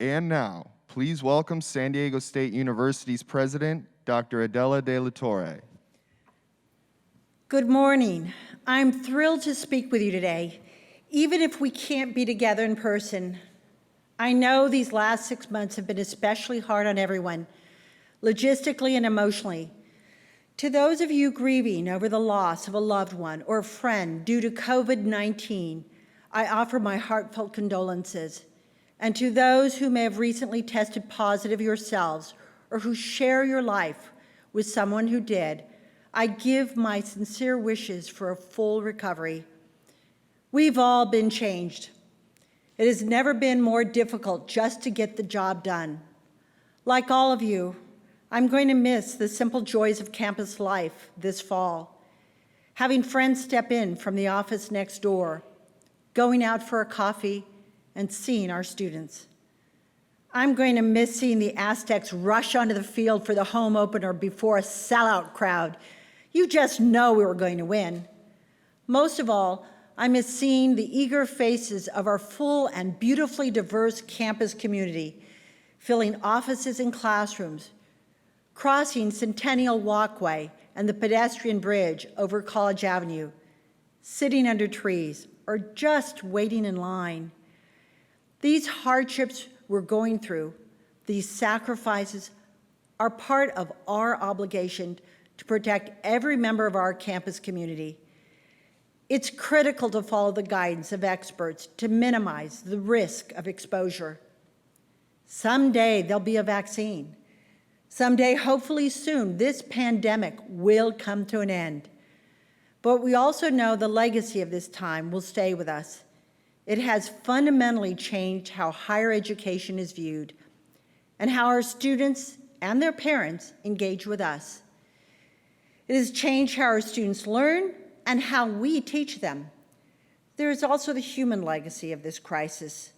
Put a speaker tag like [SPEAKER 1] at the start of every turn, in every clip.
[SPEAKER 1] And now, please welcome San Diego State University's president, Dr. Adela de la Torre.
[SPEAKER 2] Good morning. I'm thrilled to speak with you today, even if we can't be together in person. I know these last 6 months have been especially hard on everyone, logistically and emotionally. To those of you grieving over the loss of a loved one or a friend due to COVID-19, I offer my heartfelt condolences. And to those who may have recently tested positive yourselves or who share your life with someone who did, I give my sincere wishes for a full recovery. We've all been changed. It has never been more difficult just to get the job done. Like all of you, I'm going to miss the simple joys of campus life this fall. Having friends step in from the office next door, going out for a coffee, and seeing our students. I'm going to miss seeing the Aztecs rush onto the field for the home opener before a sellout crowd. You just know we were going to win. Most of all, I miss seeing the eager faces of our full and beautifully diverse campus community, filling offices and classrooms, crossing Centennial Walkway and the pedestrian bridge over College Avenue, sitting under trees, or just waiting in line. These hardships we're going through, these sacrifices, are part of our obligation to protect every member of our campus community. It's critical to follow the guidance of experts to minimize the risk of exposure. Someday there'll be a vaccine. Someday, hopefully soon, this pandemic will come to an end. But we also know the legacy of this time will stay with us. It has fundamentally changed how higher education is viewed and how our students and their parents engage with us. It has changed how our students learn and how we teach them. There is also the human legacy of this crisis.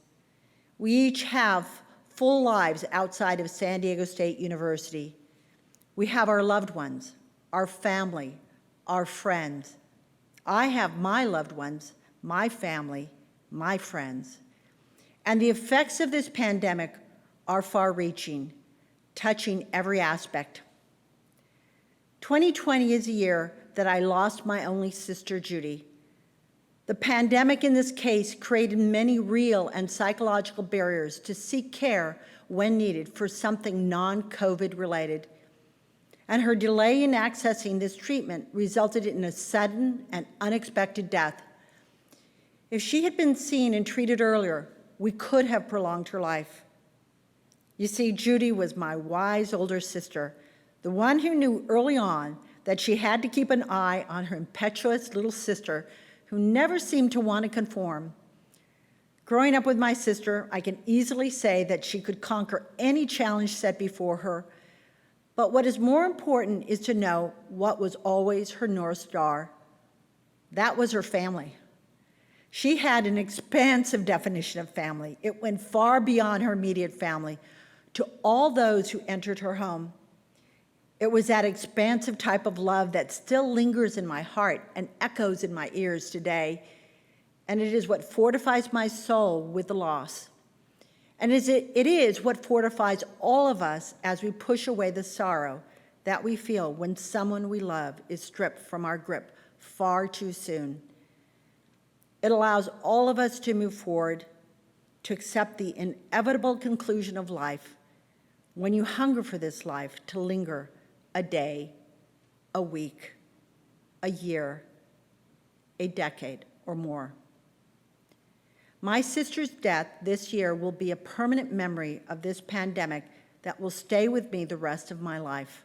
[SPEAKER 2] We each have full lives outside of San Diego State University. We have our loved ones, our family, our friends. I have my loved ones, my family, my friends. And the effects of this pandemic are far-reaching, touching every aspect. 2020 is a year that I lost my only sister, Judy. The pandemic in this case created many real and psychological barriers to seek care when needed for something non-COVID related. And her delay in accessing this treatment resulted in a sudden and unexpected death. If she had been seen and treated earlier, we could have prolonged her life. You see, Judy was my wise older sister, the one who knew early on that she had to keep an eye on her impetuous little sister who never seemed to want to conform. Growing up with my sister, I can easily say that she could conquer any challenge set before her, but what is more important is to know what was always her North Star. That was her family. She had an expansive definition of family. It went far beyond her immediate family to all those who entered her home. It was that expansive type of love that still lingers in my heart and echoes in my ears today. And it is what fortifies my soul with the loss. And it is what fortifies all of us as we push away the sorrow that we feel when someone we love is stripped from our grip far too soon. It allows all of us to move forward, to accept the inevitable conclusion of life, when you hunger for this life, to linger a day, a week, a year, a decade, or more. My sister's death this year will be a permanent memory of this pandemic that will stay with me the rest of my life.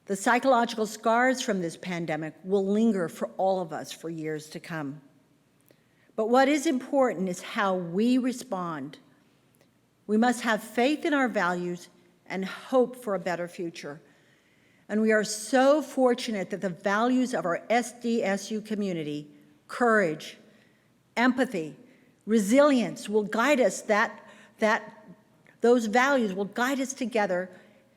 [SPEAKER 2] The psychological scars from this pandemic will linger for all of us for years to come. But what is important is how we respond. We must have faith in our values and hope for a better future. And we are so fortunate that the values of our Sdsu community, courage, empathy, resilience, will guide us, those values will guide us together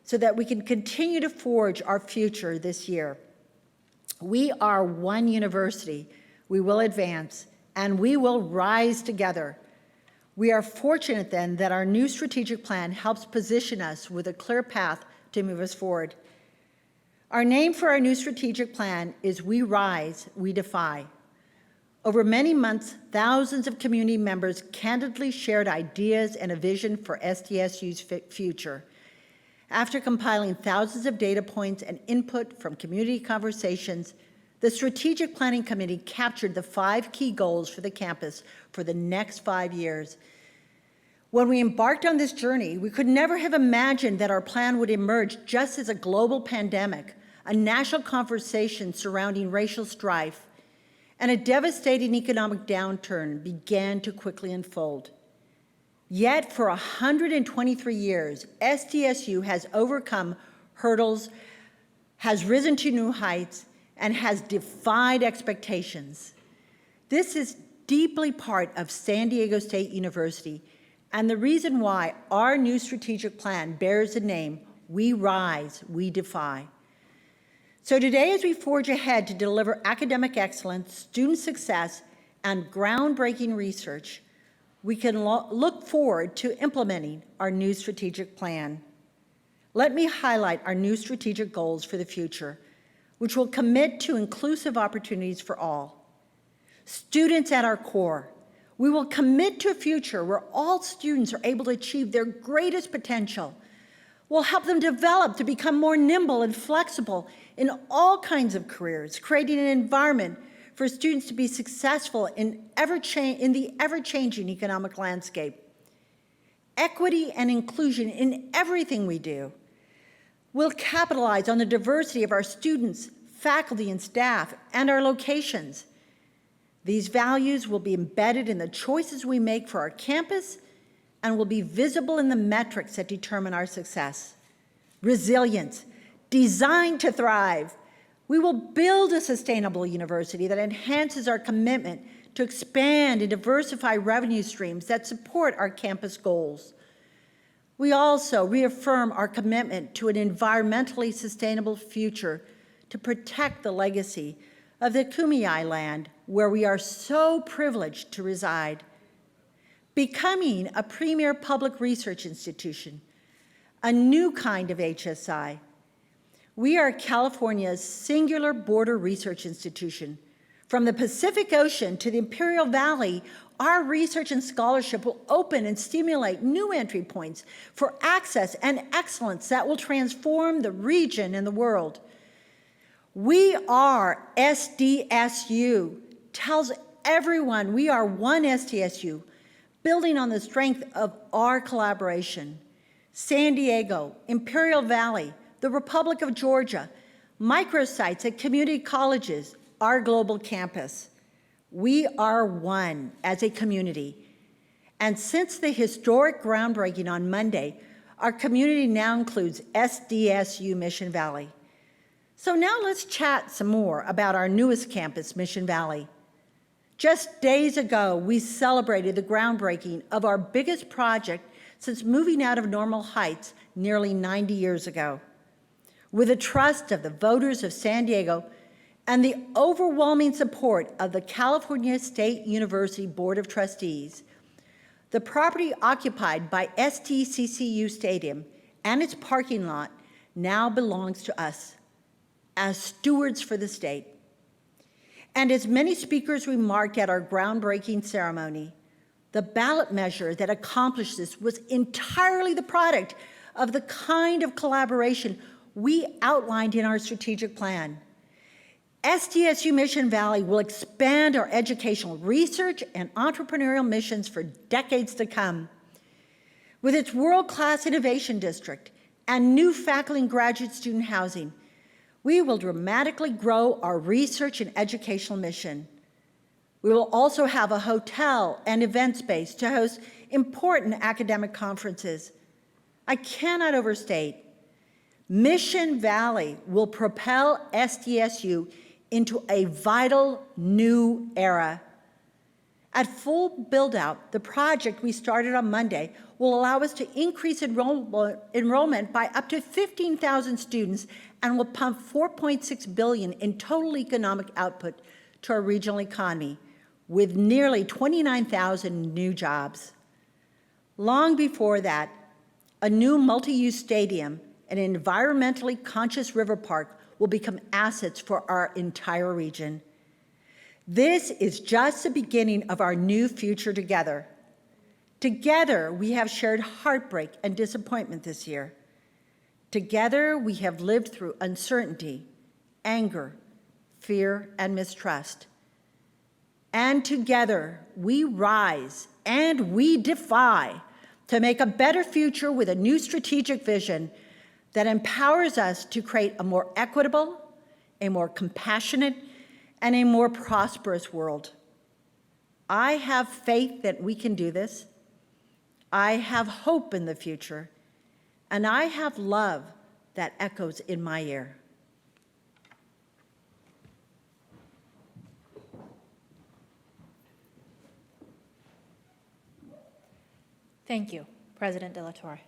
[SPEAKER 2] so that we can continue to forge our future this year. We are one university. We will advance, and we will rise together. We are fortunate then that our new strategic plan helps position us with a clear path to move us forward. Our name for our new strategic plan is We Rise, We Defy. Over many months, thousands of community members candidly shared ideas and a vision for SDSU's future. After compiling thousands of data points and input from community conversations, the Strategic Planning Committee captured the 5 key goals for the campus for the next 5 years. When we embarked on this journey, we could never have imagined that our plan would emerge just as a global pandemic, a national conversation surrounding racial strife, and a devastating economic downturn began to quickly unfold. Yet for 123 years, SDSU has overcome hurdles, has risen to new heights, and has defied expectations. This is deeply part of San Diego State University, and the reason why our new strategic plan bears the name, We Rise, We Defy. So today, as we forge ahead to deliver academic excellence, student success, and groundbreaking research, we can look forward to implementing our new strategic plan. Let me highlight our new strategic goals for the future, which will commit to inclusive opportunities for all. Students at our core. We will commit to a future where all students are able to achieve their greatest potential. We'll help them develop to become more nimble and flexible in all kinds of careers, creating an environment for students to be successful in the ever-changing economic landscape. Equity and inclusion in everything we do. We'll capitalize on the diversity of our students, faculty, and staff, and our locations. These values will be embedded in the choices we make for our campus and will be visible in the metrics that determine our success. Resilience, designed to thrive. We will build a sustainable university that enhances our commitment to expand and diversify revenue streams that support our campus goals. We also reaffirm our commitment to an environmentally sustainable future to protect the legacy of the Kumeyaay land, where we are so privileged to reside. Becoming a premier public research institution, a new kind of HSI. We are California's singular border research institution. From the Pacific Ocean to the Imperial Valley, our research and scholarship will open and stimulate new entry points for access and excellence that will transform the region and the world. We are SDSU, tells everyone we are one SDSU, building on the strength of our collaboration. San Diego, Imperial Valley, the Republic of Georgia, microsites at community colleges, our global campus. We are one as a community. And since the historic groundbreaking on Monday, our community now includes SDSU Mission Valley. So now let's chat some more about our newest campus, Mission Valley. Just days ago, we celebrated the groundbreaking of our biggest project since moving out of Normal Heights nearly 90 years ago. With the trust of the voters of San Diego and the overwhelming support of the California State University Board of Trustees, the property occupied by Sdsu Stadium and its parking lot now belongs to us as stewards for the state. And as many speakers remarked at our groundbreaking ceremony, the ballot measure that accomplished this was entirely the product of the kind of collaboration we outlined in our strategic plan. SDSU Mission Valley will expand our educational research and entrepreneurial missions for decades to come. With its world-class innovation district and new faculty and graduate student housing, we will dramatically grow our research and educational mission. We will also have a hotel and event space to host important academic conferences. I cannot overstate, Mission Valley will propel SDSU into a vital new era. At full build-out, the project we started on Monday will allow us to increase enrollment by up to 15,000 students and will pump $4.6 billion in total economic output to our regional economy, with nearly 29,000 new jobs. Long before that, a new multi-use stadium and an environmentally conscious river park will become assets for our entire region. This is just the beginning of our new future together. Together, we have shared heartbreak and disappointment this year. Together, we have lived through uncertainty, anger, fear, and mistrust. And together, we rise and we defy to make a better future with a new strategic vision that empowers us to create a more equitable, a more compassionate, and a more prosperous world. I have faith that we can do this. I have hope in the future, and I have love that echoes in my ear.
[SPEAKER 3] Thank you, President de la Torre.